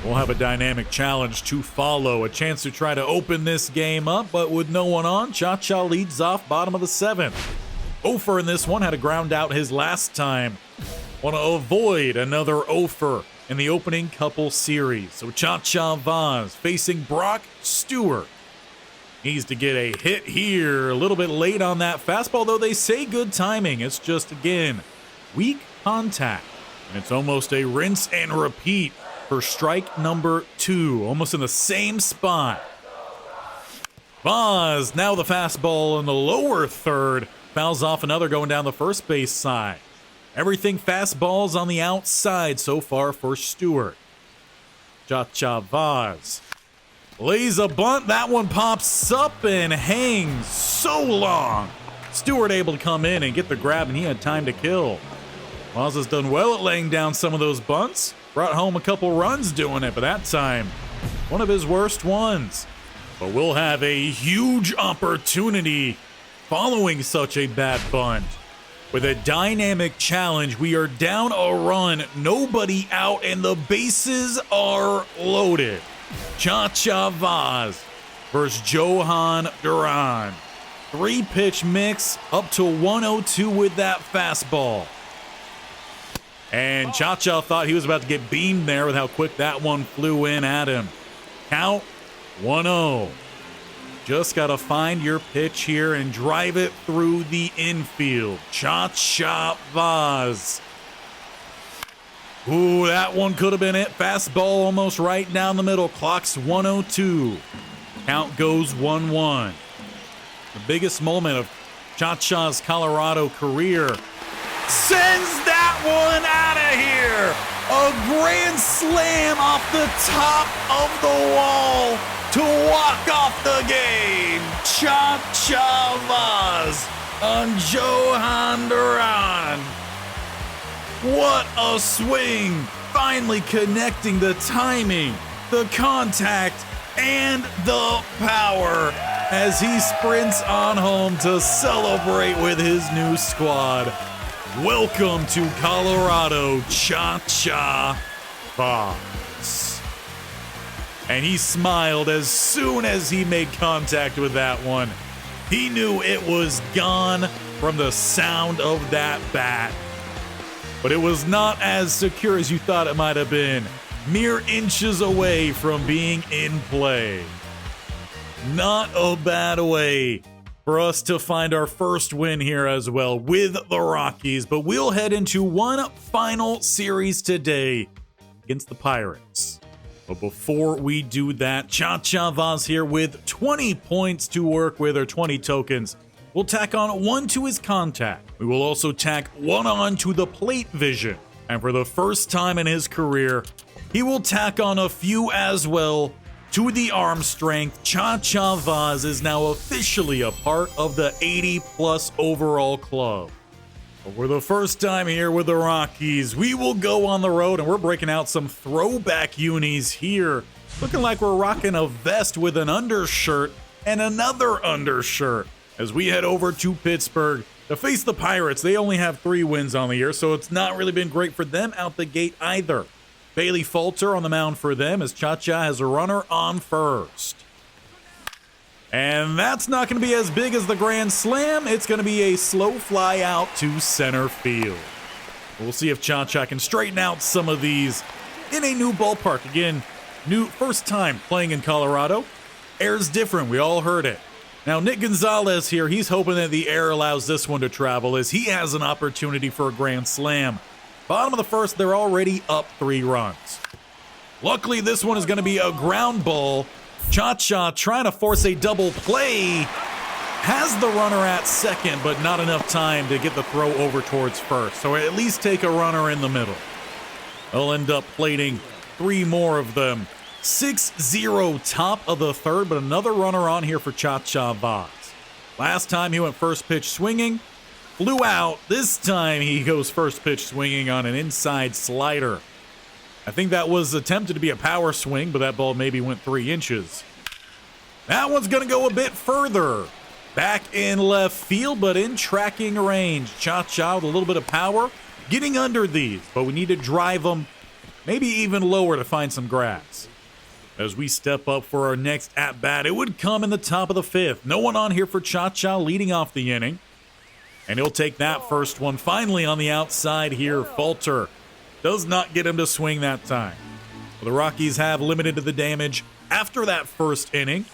Speaker 1: We'll have a dynamic challenge to follow, a chance to try to open this game up, but with no one on, Chacha leads off bottom of the seventh. Ofer in this one, had to ground out his last time. Want to avoid another Ofer in the opening couple series. So Chacha Vauzz facing Brock Stewart. Needs to get a hit here. A little bit late on that fastball, though they say good timing. It's just, again, weak contact. And it's almost a rinse and repeat for strike number 2. Almost in the same spot. Vauzz, now the fastball in the lower third. Fouls off another going down the first base side. Everything fastballs on the outside so far for Stewart. Chacha Vauzz lays a bunt. That one pops up and hangs so long. Stewart able to come in and get the grab, and he had time to kill. Vauzz has done well at laying down some of those bunts. Brought home a couple runs doing it, but that time, one of his worst ones. But we'll have a huge opportunity following such a bad bunt. With a dynamic challenge, we are down a run, nobody out, and the bases are loaded. Chacha Vauzz versus Johan Duran. 3-pitch mix up to 102 with that fastball. And Chacha thought he was about to get beamed there with how quick that one flew in at him. Count 1-0. Just got to find your pitch here and drive it through the infield. Chacha Vauzz. Ooh, that one could have been it. Fastball almost right down the middle. Clock's 102. Count goes 1-1. The biggest moment of Chacha's Colorado career. Sends that one out of here. A grand slam off the top of the wall to walk off the game. Chacha Vauzz on Johan Duran. What a swing. Finally connecting the timing, the contact, and the power as he sprints on home to celebrate with his new squad. Welcome to Colorado, Chacha Vauzz. And he smiled as soon as he made contact with that one. He knew it was gone from the sound of that bat. But it was not as secure as you thought it might have been. Mere inches away from being in play. Not a bad way for us to find our first win here as well with the Rockies. But we'll head into one final series today against the Pirates. But before we do that, Chacha Vauzz here with 20 points to work with, or 20 tokens. We'll tack on 1 to his contact. We will also tack 1 on to the plate vision. And for the first time in his career, he will tack on a few as well to the arm strength. Chacha Vauzz is now officially a part of the 80-plus overall club. But for the first time here with the Rockies, we will go on the road, and we're breaking out some throwback unis here. Looking like we're rocking a vest with an undershirt and another undershirt as we head over to Pittsburgh to face the Pirates. They only have 3 wins on the year, so it's not really been great for them out the gate either. Bailey Falter on the mound for them as Chacha has a runner on first. And that's not going to be as big as the grand slam. It's going to be a slow fly out to center field. We'll see if Chacha can straighten out some of these in a new ballpark. Again, First time playing in Colorado. Air's different. We all heard it. Now, Nick Gonzalez here, he's hoping that the air allows this one to travel as he has an opportunity for a grand slam. Bottom of the first, they're already up 3 runs. Luckily, this one is going to be a ground ball. Chacha trying to force a double play. Has the runner at second, but not enough time to get the throw over towards first. So at least take a runner in the middle. They'll end up plating 3 more of them. 6-0 top of the third, but another runner on here for Chacha Vauzz. Last time he went first pitch swinging, flew out. This time he goes first pitch swinging on an inside slider. I think that was attempted to be a power swing, but that ball maybe went 3 inches. That one's going to go a bit further. Back in left field, but in tracking range. Chacha with a little bit of power. Getting under these, but we need to drive them maybe even lower to find some grass. As we step up for our next at-bat, it would come in the top of the 5th. No one on here for Chacha leading off the inning. And he'll take that first one. Finally on the outside here, Falter does not get him to swing that time. Well, the Rockies have limited to the damage after that first inning.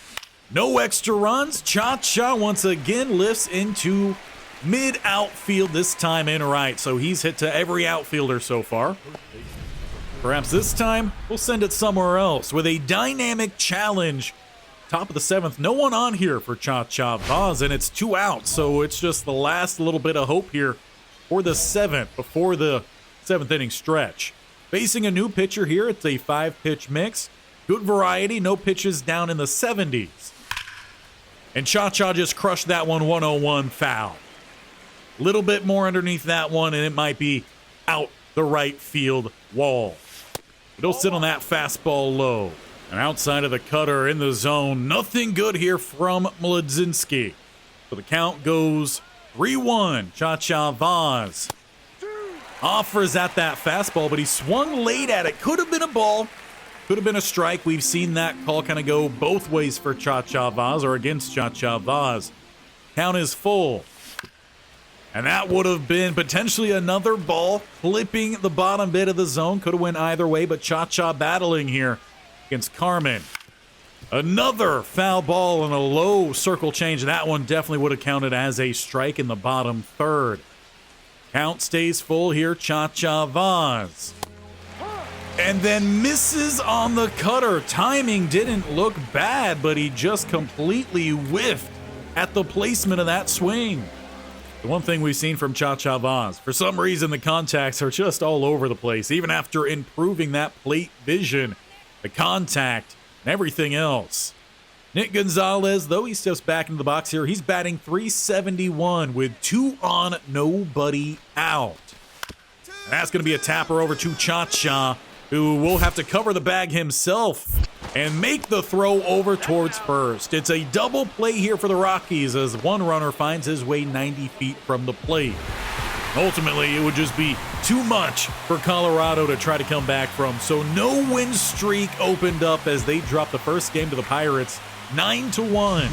Speaker 1: No extra runs. Chacha once again lifts into mid-outfield, this time in right. So he's hit to every outfielder so far. Perhaps this time, we'll send it somewhere else with a dynamic challenge. Top of the 7th, no one on here for Chacha Vauzz, and it's 2 outs. So it's just the last little bit of hope here for the 7th before the 7th inning stretch. Facing a new pitcher here, it's a 5-pitch mix. Good variety, no pitches down in the 70s. And Chacha just crushed that one 101 foul. Little bit more underneath that one, and it might be out the right field wall. It'll sit on that fastball low. And outside of the cutter in the zone, nothing good here from Mladzinski. So the count goes 3-1. Chacha Vauzz offers at that fastball, but he swung late at it. Could have been a ball. Could have been a strike. We've seen that call kind of go both ways for Chacha Vauzz or against Chacha Vauzz. Count is full. And that would have been potentially another ball, flipping the bottom bit of the zone. Could have went either way, but Chacha battling here against Carmen. Another foul ball and a low circle change. That one definitely would have counted as a strike in the bottom 3rd. Count stays full here, Chacha Vauzz. And then misses on the cutter. Timing didn't look bad, but he just completely whiffed at the placement of that swing. The one thing we've seen from Chacha Vauzz, for some reason the contacts are just all over the place. Even after improving that plate vision, the contact, and everything else. Nick Gonzalez, though he steps back into the box here, he's batting .371 with 2 on, nobody out. And that's going to be a tapper over to Chacha, who will have to cover the bag himself and make the throw over towards first. It's a double play here for the Rockies as one runner finds his way 90 feet from the plate. Ultimately, it would just be too much for Colorado to try to come back from. So no win streak opened up as they dropped the first game to the Pirates 9-1.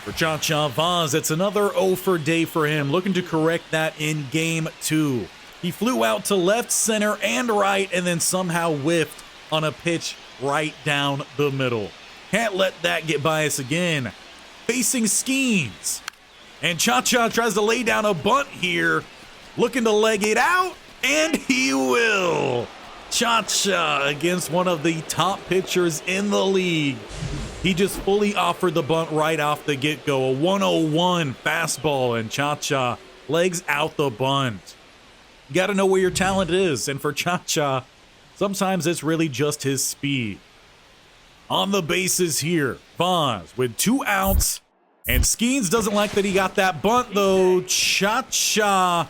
Speaker 1: For Chacha Vauzz, it's another 0 for day for him, looking to correct that in game 2. He flew out to left, center, and right, and then somehow whiffed on a pitch right down the middle. Can't let that get by us again. Facing Skeens. And Chacha tries to lay down a bunt here, looking to leg it out, and he will. Chacha against one of the top pitchers in the league. He just fully offered the bunt right off the get-go. A 101 fastball, and Chacha legs out the bunt. You got to know where your talent is, and for Chacha, sometimes it's really just his speed. On the bases here, Vauzz with 2 outs, and Skeens doesn't like that he got that bunt, though. Chacha,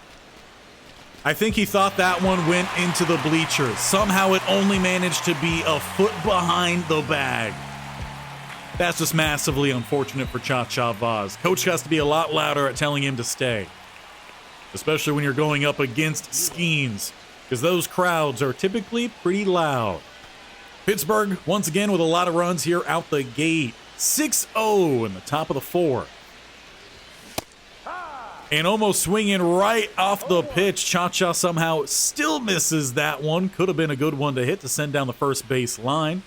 Speaker 1: I think he thought that one went into the bleachers. Somehow it only managed to be a foot behind the bag. That's just massively unfortunate for Chacha Vauzz. Coach has to be a lot louder at telling him to stay, especially when you're going up against Skeens, because those crowds are typically pretty loud. Pittsburgh, once again, with a lot of runs here out the gate. 6-0 in the top of the 4th. And almost swinging right off the pitch. Chacha somehow still misses that one. Could have been a good one to hit to send down the first base line.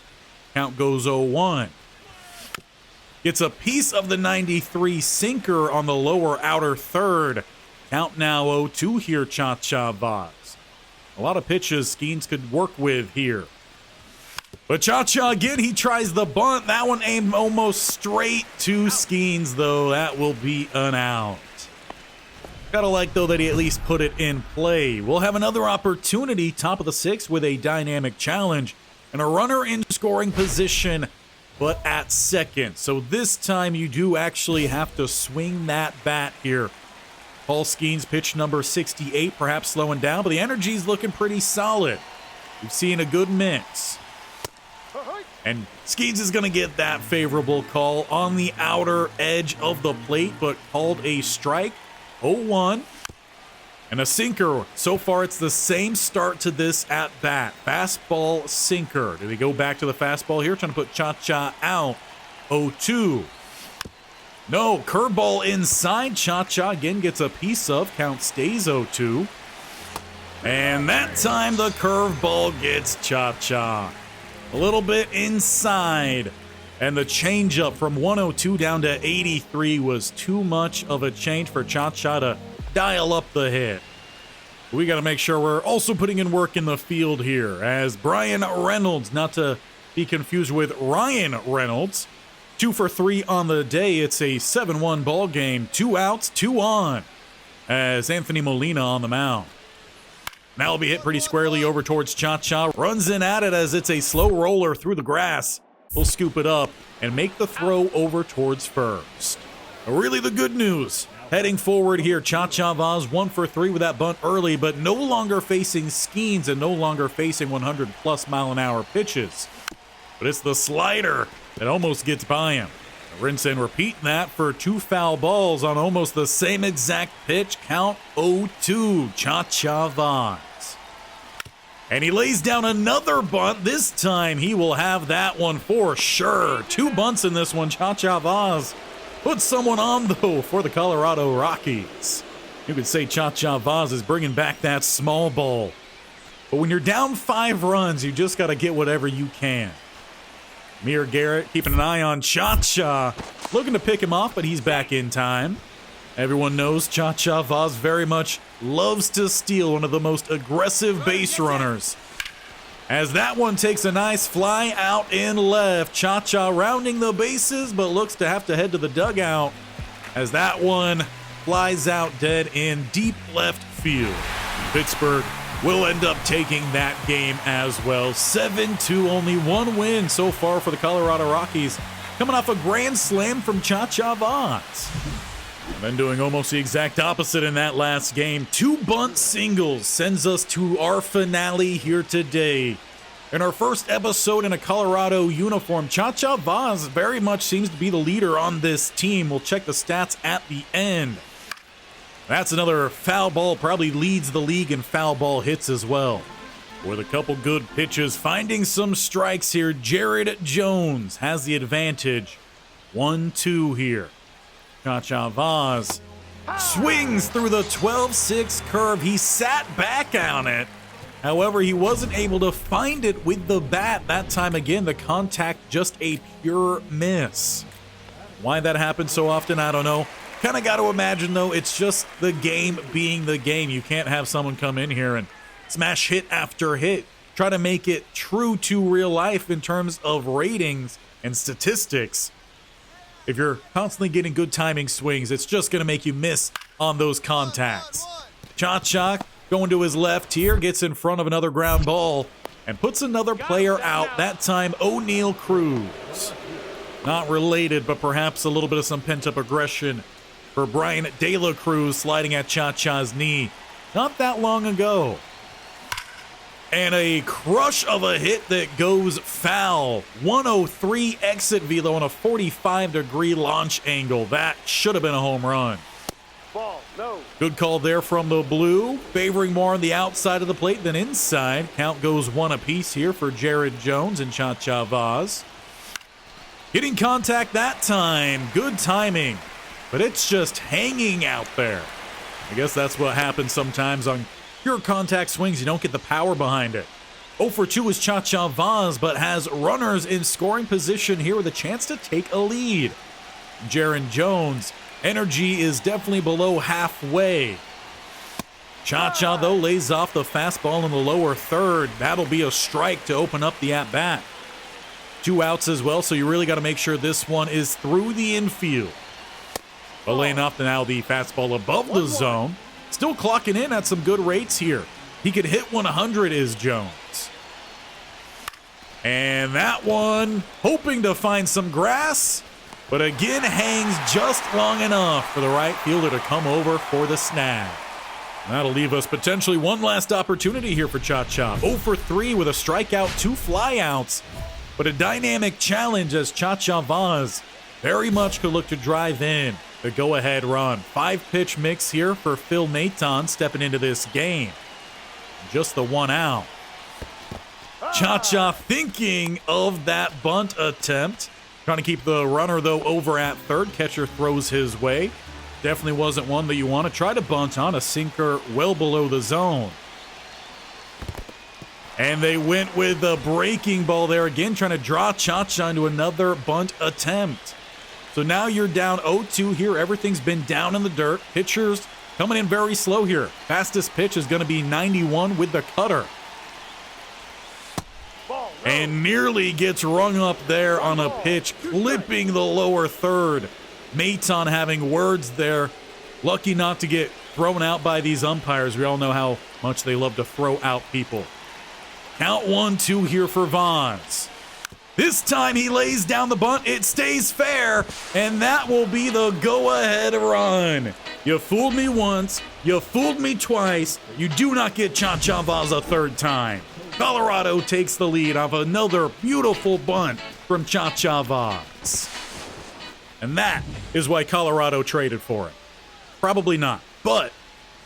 Speaker 1: Count goes 0-1. Gets a piece of the 93 sinker on the lower outer third. Count now 0-2 here, Chacha Vauzz. A lot of pitches Skeens could work with here. But Chacha again, he tries the bunt. That one aimed almost straight to Skeens, though. That will be an out. Gotta like, though, that he at least put it in play. We'll have another opportunity, top of the sixth, with a dynamic challenge. And a runner in scoring position, but at second. So this time you do actually have to swing that bat here. Paul Skeens, pitch number 68, perhaps slowing down, but the energy's looking pretty solid. We've seen a good mix. And Skeens is going to get that favorable call on the outer edge of the plate, but called a strike. 0-1. And a sinker. So far, it's the same start to this at bat. Fastball, sinker. Do they go back to the fastball here? Trying to put Chacha out. 0-2. No, curveball inside. Chacha again gets a piece of. Count stays 0-2. And that time the curveball gets Chacha. A little bit inside. And the changeup from 102 down to 83 was too much of a change for Chacha to dial up the hit. We got to make sure we're also putting in work in the field here, as Brian Reynolds, not to be confused with Ryan Reynolds, 2 for 3 on the day. It's a 7-1 ball game, 2 outs, 2 on, as Anthony Molina on the mound. Now will be hit pretty squarely over towards Chacha. Runs in at it as it's a slow roller through the grass. We'll scoop it up and make the throw over towards first. But really the good news, heading forward here, Chacha Vauzz 1 for 3 with that bunt early, but no longer facing Skeens and no longer facing 100+ mile-an-hour pitches. But it's the slider that almost gets by him. Rinse and repeat that for 2 foul balls on almost the same exact pitch. Count 0-2, Chacha Vauzz. And he lays down another bunt. This time he will have that one for sure. 2 bunts in this one. Chacha Vauzz puts someone on, though, for the Colorado Rockies. You could say Chacha Vauzz is bringing back that small ball. But when you're down 5 runs, you just got to get whatever you can. Amir Garrett keeping an eye on Chacha. Looking to pick him off, but he's back in time. Everyone knows Chacha Vauzz very much loves to steal, one of the most aggressive base runners. As that one takes a nice fly out in left. Chacha rounding the bases, but looks to have to head to the dugout as that one flies out dead in deep left field. Pittsburgh will end up taking that game as well. 7-2, only 1 win so far for the Colorado Rockies, coming off a grand slam from Chacha Vauzz. And then doing almost the exact opposite in that last game. 2 bunt singles sends us to our finale here today. In our first episode in a Colorado uniform, Chacha Vauzz very much seems to be the leader on this team. We'll check the stats at the end. That's another foul ball, probably leads the league in foul ball hits as well. With a couple good pitches, finding some strikes here, Jared Jones has the advantage. 1-2 here. Chacha Vauzz swings through the 12-6 curve. He sat back on it. However, he wasn't able to find it with the bat. That time again, the contact just a pure miss. Why that happens so often, I don't know. Kind of got to imagine, though, it's just the game being the game. You can't have someone come in here and smash hit after hit. Try to make it true to real life in terms of ratings and statistics. If you're constantly getting good timing swings, it's just going to make you miss on those contacts. Chacha going to his left here, gets in front of another ground ball, and puts another player out, that time O'Neal Cruz. Not related, but perhaps a little bit of some pent-up aggression for Brian De La Cruz sliding at Chacha's knee not that long ago. And a crush of a hit that goes foul. 103 exit velo on a 45-degree launch angle. That should have been a home run.
Speaker 2: Ball, no.
Speaker 1: Good call there from the blue, favoring more on the outside of the plate than inside. Count goes 1 apiece here for Jared Jones and Chacha Vauzz. Getting contact that time. Good timing, but it's just hanging out there. I guess that's what happens sometimes on pure contact swings. You don't get the power behind it. 0 for 2 is Chacha Vauzz, but has runners in scoring position here with a chance to take a lead. Jaron Jones, energy is definitely below halfway. Chacha, though, lays off the fastball in the lower third. That'll be a strike to open up the at-bat. 2 outs as well, so you really got to make sure this one is through the infield. But laying off now the fastball above the zone. Still clocking in at some good rates here. He could hit 100 is Jones. And that one, hoping to find some grass, but again hangs just long enough for the right fielder to come over for the snag. That'll leave us potentially one last opportunity here for Chacha. 0 for 3 with a strikeout, 2 flyouts, but a dynamic challenge as Chacha Vauzz very much could look to drive in the go-ahead run. 5-pitch mix here for Phil Maton stepping into this game. Just the 1 out. Chacha thinking of that bunt attempt. Trying to keep the runner, though, over at third. Catcher throws his way. Definitely wasn't one that you want to try to bunt on. A sinker well below the zone. And they went with the breaking ball there again, trying to draw Chacha into another bunt attempt. So now you're down 0-2 here. Everything's been down in the dirt. Pitchers coming in very slow here. Fastest pitch is going to be 91 with the cutter. And nearly gets rung up there on a pitch, clipping the lower third. Maton having words there. Lucky not to get thrown out by these umpires. We all know how much they love to throw out people. Count 1-2 here for Vauzz. This time he lays down the bunt. It stays fair, and that will be the go-ahead run. You fooled me once. You fooled me twice. You do not get Chacha Vauzz a third time. Colorado takes the lead off another beautiful bunt from Chacha Vauzz. And that is why Colorado traded for it. Probably not, but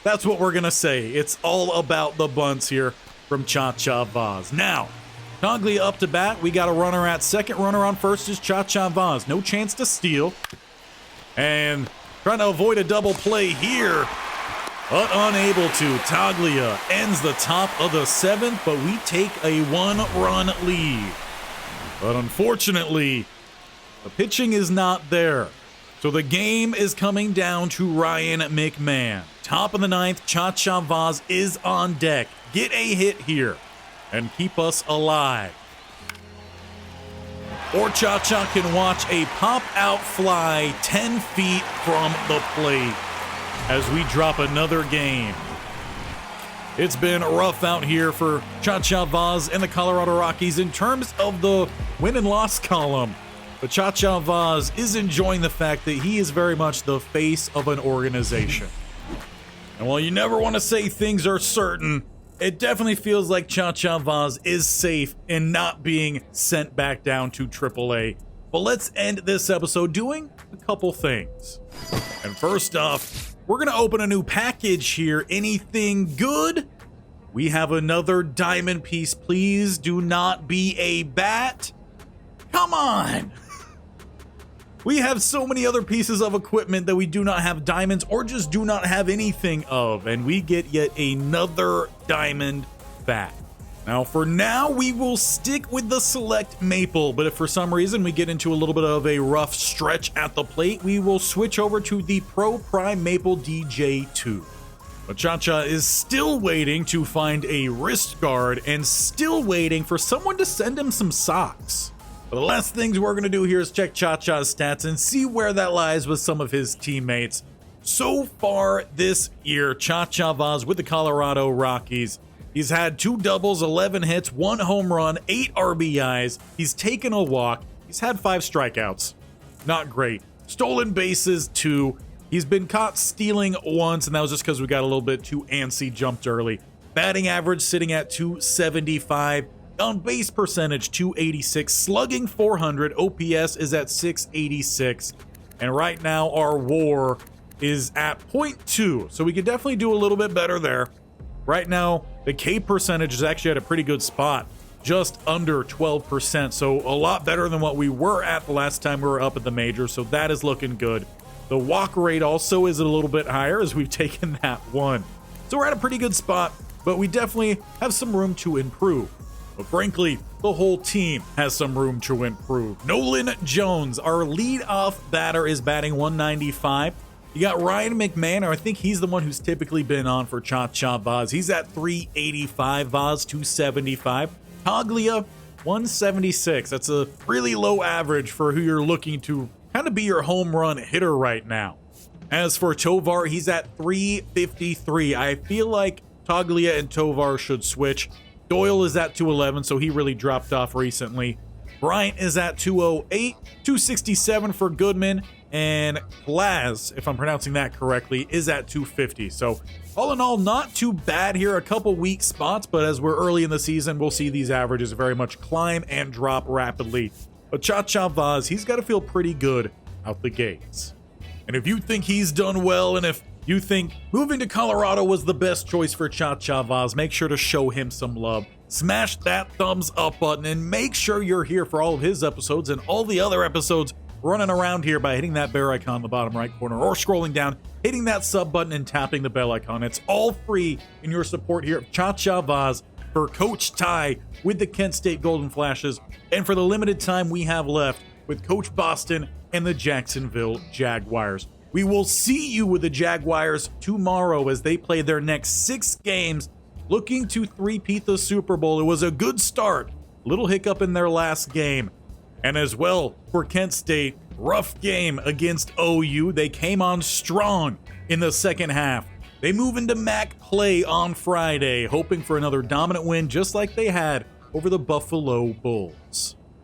Speaker 1: that's what we're going to say. It's all about the bunts here from Chacha Vauzz. Now, Tonglia up to bat. We got a runner at second. Runner on first is Chacha Vauzz. No chance to steal. And trying to avoid a double play here, but unable to. Tonglia ends the top of the 7th, but we take a 1-run lead. But unfortunately, the pitching is not there. So the game is coming down to Ryan McMahon. Top of the 9th, Chacha Vauzz is on deck. Get a hit here and keep us alive. Or Chacha can watch a pop-out fly 10 feet from the plate as we drop another game. It's been rough out here for Chacha Vauzz and the Colorado Rockies in terms of the win and loss column. But Chacha Vauzz is enjoying the fact that he is very much the face of an organization. And while you never want to say things are certain, it definitely feels like Chacha Vauzz is safe in not being sent back down to AAA. But let's end this episode doing a couple things. And first off, we're going to open a new package here. Anything good? We have another diamond piece. Please do not be a bat. Come on. We have so many other pieces of equipment that we do not have diamonds or just do not have anything of, and we get yet another diamond back. Now, for now, we will stick with the Select Maple, but if for some reason we get into a little bit of a rough stretch at the plate, we will switch over to the Pro Prime Maple DJ2. But Chacha is still waiting to find a wrist guard and still waiting for someone to send him some socks. But the last things we're going to do here is check Chacha's stats and see where that lies with some of his teammates. So far this year, Chacha Vauzz with the Colorado Rockies, he's had 2 doubles, 11 hits, 1 home run, 8 RBIs. He's taken a walk. He's had 5 strikeouts. Not great. Stolen bases, 2. He's been caught stealing once, and that was just because we got a little bit too antsy, jumped early. Batting average sitting at 275. On base percentage, 286. Slugging, 400. OPS is at 686. And right now, our WAR is at 0.2. So we could definitely do a little bit better there. Right now, the K percentage is actually at a pretty good spot. Just under 12%. So a lot better than what we were at the last time we were up at the major. So that is looking good. The walk rate also is a little bit higher as we've taken that one. So we're at a pretty good spot, but we definitely have some room to improve. But frankly, the whole team has some room to improve. Nolan Jones, our leadoff batter, is batting 195. You got Ryan McMahon, I think he's the one who's typically been on for Chacha Vauzz. He's at 385, Vauzz 275. Toglia, 176. That's a really low average for who you're looking to kind of be your home run hitter right now. As for Tovar, he's at 353. I feel like Toglia and Tovar should switch. Doyle is at 211, so he really dropped off recently. Bryant is at 208, 267 for Goodman, and Plaz, if I'm pronouncing that correctly, is at 250. So all in all, not too bad here. A couple weak spots, but as we're early in the season, we'll see these averages very much climb and drop rapidly. But Chacha Vauzz, he's got to feel pretty good out the gates. And if you think he's done well, and if you think moving to Colorado was the best choice for Chacha Vauzz, make sure to show him some love. Smash that thumbs up button and make sure you're here for all of his episodes and all the other episodes running around here by hitting that bear icon in the bottom right corner or scrolling down, hitting that sub button and tapping the bell icon. It's all free in your support here of Chacha Vauzz for Coach Ty with the Kent State Golden Flashes, and for the limited time we have left with Coach Boston and the Jacksonville Jaguars. We will see you with the Jaguars tomorrow as they play their next 6 games, looking to three-peat the Super Bowl. It was a good start, little hiccup in their last game. And as well for Kent State, rough game against OU. They came on strong in the second half. They move into MAC play on Friday, hoping for another dominant win just like they had over the Buffalo Bulls.